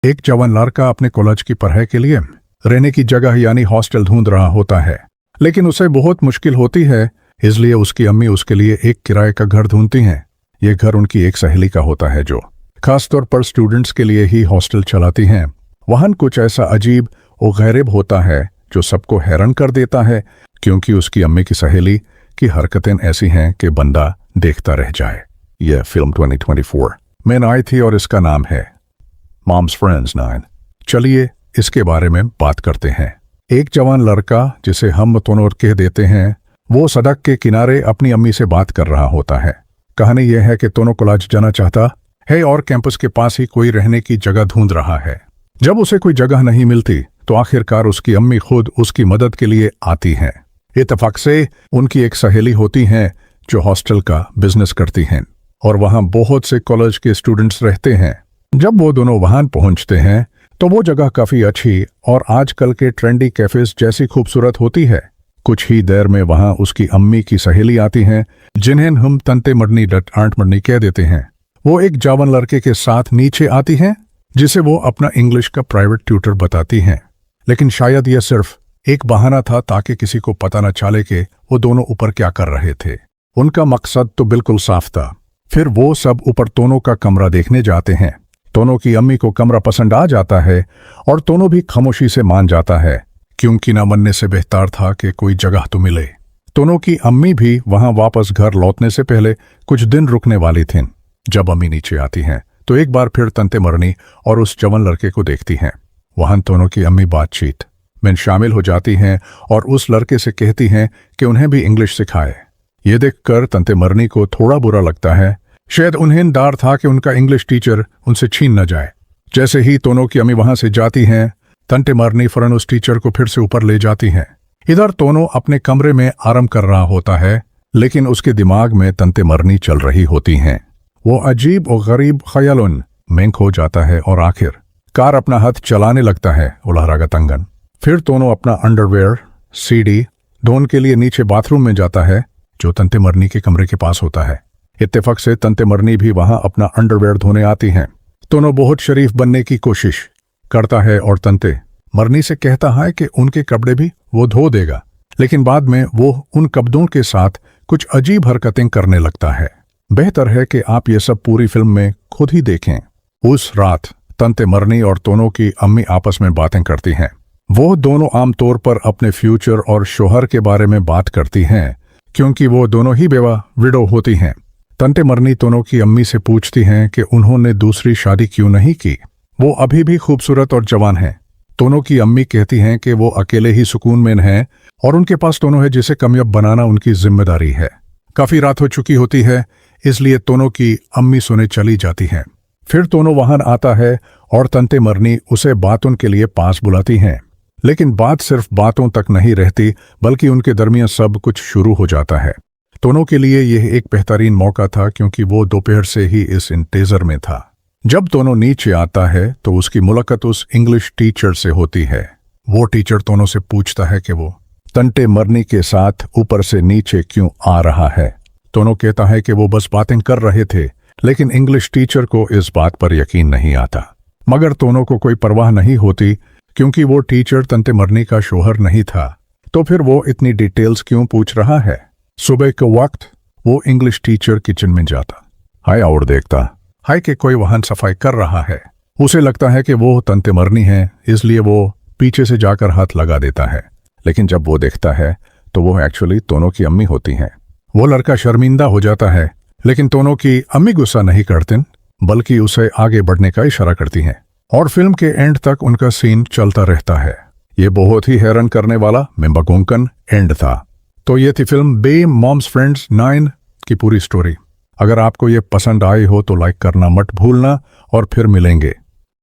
एक जवान लड़का अपने कॉलेज की पढ़ाई के लिए रहने की जगह यानी हॉस्टल ढूंढ रहा होता है, लेकिन उसे बहुत मुश्किल होती है। इसलिए उसकी अम्मी उसके लिए एक किराए का घर ढूंढती हैं। ये घर उनकी एक सहेली का होता है जो खासतौर पर स्टूडेंट्स के लिए ही हॉस्टल चलाती हैं। वहां कुछ ऐसा अजीब और गैरिब होता है जो सबको हैरान कर देता है, क्योंकि उसकी अम्मी की सहेली की हरकतें ऐसी हैं कि बंदा देखता रह जाए। यह फिल्म 2024 में आई थी और इसका नाम है मॉम्स फ्रेंड्स 9। चलिए इसके बारे में बात करते हैं। एक जवान लड़का, जिसे हम तोनोर कह देते हैं, वो सड़क के किनारे अपनी अम्मी से बात कर रहा होता है। कहानी यह है कि तोनो कॉलेज जाना चाहता है और कैंपस के पास ही कोई रहने की जगह ढूंढ रहा है। जब उसे कोई जगह नहीं मिलती तो आखिरकार उसकी अम्मी खुद उसकी मदद के लिए आती हैं। इत्तेफाक से उनकी एक सहेली होती हैं जो हॉस्टल का बिजनेस करती हैं और वहां बहुत से कॉलेज के स्टूडेंट्स रहते हैं। जब वो दोनों वहां पहुंचते हैं तो वो जगह काफी अच्छी और आजकल के ट्रेंडी कैफेज जैसी खूबसूरत होती है। कुछ ही देर में वहां उसकी अम्मी की सहेली आती हैं, जिन्हें हम तंते मरनी आंट मरनी कह देते हैं। वो एक जवान लड़के के साथ नीचे आती हैं, जिसे वो अपना इंग्लिश का प्राइवेट ट्यूटर बताती हैं। लेकिन शायद यह सिर्फ एक बहाना था ताकि किसी को पता न चले कि वो दोनों ऊपर क्या कर रहे थे। उनका मकसद तो बिल्कुल साफ था। फिर वो सब ऊपर तोनो का कमरा देखने जाते हैं। तोनो की अम्मी को कमरा पसंद आ जाता है और तोनो भी खामोशी से मान जाता है, क्योंकि ना मनने से बेहतर था कि कोई जगह तो मिले। तोनो की अम्मी भी वहां वापस घर लौटने से पहले कुछ दिन रुकने वाली थीं। जब अम्मी नीचे आती हैं तो एक बार फिर तंते मरनी और उस जवान लड़के को देखती हैं। वहां तोनो की अम्मी बातचीत में शामिल हो जाती हैं और उस लड़के से कहती हैं कि उन्हें भी इंग्लिश सिखाए। ये देखकर तंते मरनी को थोड़ा बुरा लगता है। शायद उन्हें डर था कि उनका इंग्लिश टीचर उनसे छीन न जाए। जैसे ही तोनो की अम्मी वहां से जाती हैं, तंते मरनी फौरन उस टीचर को फिर से ऊपर ले जाती हैं। इधर तोनो अपने कमरे में आराम कर रहा होता है, लेकिन उसके दिमाग में तंते मरनी चल रही होती हैं। वो अजीब और गरीब ख्यालों में खो जाता है और आखिर कार अपना हाथ चलाने लगता है उलहरागा तंगन। फिर तोनो अपना अंडरवेयर सीडी धोने के लिए नीचे बाथरूम में जाता है, जो तंते मरनी के कमरे के पास होता है। इत्तेफाक से तंते मरनी भी वहां अपना अंडरवेयर धोने आती हैं। तोनो बहुत शरीफ बनने की कोशिश करता है और तंते मरनी से कहता है कि उनके कपड़े भी वो धो देगा, लेकिन बाद में वो उन कपड़ों के साथ कुछ अजीब हरकतें करने लगता है। बेहतर है कि आप ये सब पूरी फिल्म में खुद ही देखें। उस रात तंते मरनी और तोनो की अम्मी आपस में बातें करती हैं। वो दोनों आमतौर पर अपने फ्यूचर और शोहर के बारे में बात करती हैं, क्योंकि वो दोनों ही बेवा विडो होती हैं। तंते मरनी तोनो की अम्मी से पूछती हैं कि उन्होंने दूसरी शादी क्यों नहीं की, वो अभी भी खूबसूरत और जवान हैं। तोनो की अम्मी कहती हैं कि वो अकेले ही सुकून में हैं और उनके पास तोनो है जिसे कामयाब बनाना उनकी जिम्मेदारी है। काफी रात हो चुकी होती है, इसलिए तोनो की अम्मी सोने चली जाती हैं। फिर तोनो वहां आता है और तंते मरनी उसे बातों के लिए पास बुलाती हैं। लेकिन बात सिर्फ बातों तक नहीं रहती, बल्कि उनके दरमियान सब कुछ शुरू हो जाता है। तोनो के लिए यह एक बेहतरीन मौका था, क्योंकि वो दोपहर से ही इस इंतजार में था। जब तोनो नीचे आता है तो उसकी मुलाकात उस इंग्लिश टीचर से होती है। वो टीचर तोनो से पूछता है कि वो तंते मरनी के साथ ऊपर से नीचे क्यों आ रहा है। तोनो कहता है कि वो बस बातें कर रहे थे, लेकिन इंग्लिश टीचर को इस बात पर यकीन नहीं आता। मगर तोनो को कोई परवाह नहीं होती, क्योंकि वो टीचर तंते मरनी का शोहर नहीं था। तो फिर वो इतनी डिटेल्स क्यों पूछ रहा है। सुबह के वक्त वो इंग्लिश टीचर किचन में जाता हाय और देखता हाय कि कोई वहां सफाई कर रहा है। उसे लगता है कि वो तंते मरनी है, इसलिए वो पीछे से जाकर हाथ लगा देता है। लेकिन जब वो देखता है तो वो एक्चुअली तोनो की अम्मी होती हैं। वो लड़का शर्मिंदा हो जाता है, लेकिन तोनो की अम्मी गुस्सा नहीं करती, बल्कि उसे आगे बढ़ने का इशारा करती हैं और फिल्म के एंड तक उनका सीन चलता रहता है। ये बहुत ही हैरान करने वाला मेंबागोंकन एंड था। तो ये थी फिल्म बे मॉम्स फ्रेंड्स 9 की पूरी स्टोरी। अगर आपको ये पसंद आई हो तो लाइक करना मत भूलना और फिर मिलेंगे